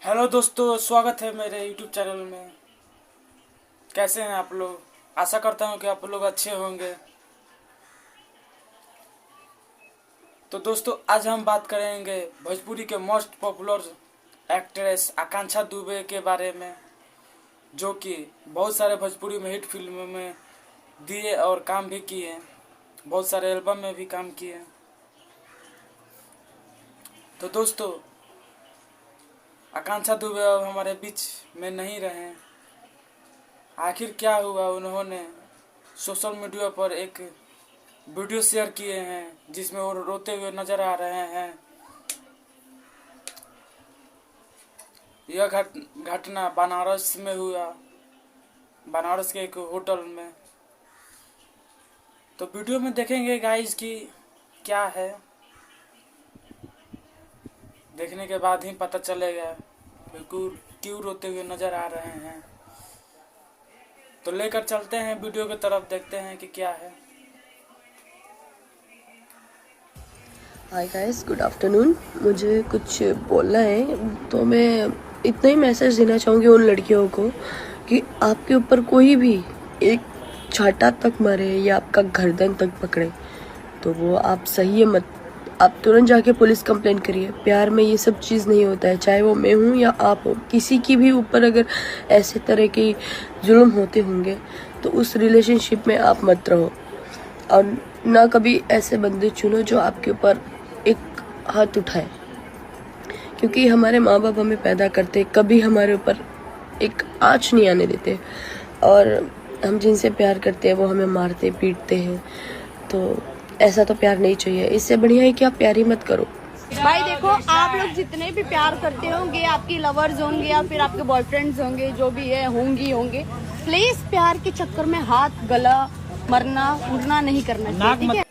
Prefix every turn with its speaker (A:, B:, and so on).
A: Hello दोस्तों, स्वागत है मेरे यूट्यूब चैनल में। कैसे हैं आप लोग? आशा करता हूं कि आप लोग अच्छे होंगे। तो दोस्तों, आज हम बात करेंगे भोजपुरी के मोस्ट पॉपुलर एक्ट्रेस आकांक्षा दुबे के बारे में, जो कि बहुत सारे भोजपुरी में हिट फिल्मों में दिए और काम भी किए, बहुत सारे एल्बम में भी काम किए। तो दोस्तों, आकांक्षा दुबे अब हमारे बीच में नहीं रहे। आखिर क्या हुआ? उन्होंने सोशल मीडिया पर एक वीडियो शेयर किए हैं जिसमें वो रोते हुए नजर आ रहे हैं। यह घटना बनारस में हुआ, बनारस के एक होटल में। तो वीडियो में देखेंगे गाइस कि क्या है। देखने के बाद ही पता चलेगा बिल्कुल क्यों रोते हुए नजर आ रहे हैं। तो लेकर चलते हैं वीडियो की तरफ, देखते हैं कि क्या है।
B: Hi guys, good afternoon. मुझे कुछ बोलना है, तो मैं इतना ही मैसेज देना चाहूँगी उन लड़कियों को कि आपके ऊपर कोई भी एक छाता तक मारे या आपका गर्दन तक पकड़े तो वो आप सही है मत, आप तुरंत जाके पुलिस कंप्लेंट करिए। प्यार में ये सब चीज़ नहीं होता है, चाहे वो मैं हूँ या आप हो। किसी की भी ऊपर अगर ऐसे तरह के जुल्म होते होंगे तो उस रिलेशनशिप में आप मत रहो, और ना कभी ऐसे बंदे चुनो जो आपके ऊपर एक हाथ उठाए, क्योंकि हमारे माँ बाप हमें पैदा करते, कभी हमारे ऊपर एक आँच नहीं आने देते, और हम जिनसे प्यार करते हैं वो हमें मारते पीटते हैं। तो ऐसा तो प्यार नहीं चाहिए। इससे बढ़िया है कि आप प्यार ही मत करो।
C: भाई देखो, आप लोग जितने भी प्यार करते होंगे, आपकी लवर्स होंगे या फिर आपके बॉयफ्रेंड्स होंगे, जो भी है होंगे, प्लीज प्यार के चक्कर में हाथ गला मरना उड़ना नहीं करना चाहिए, ठीक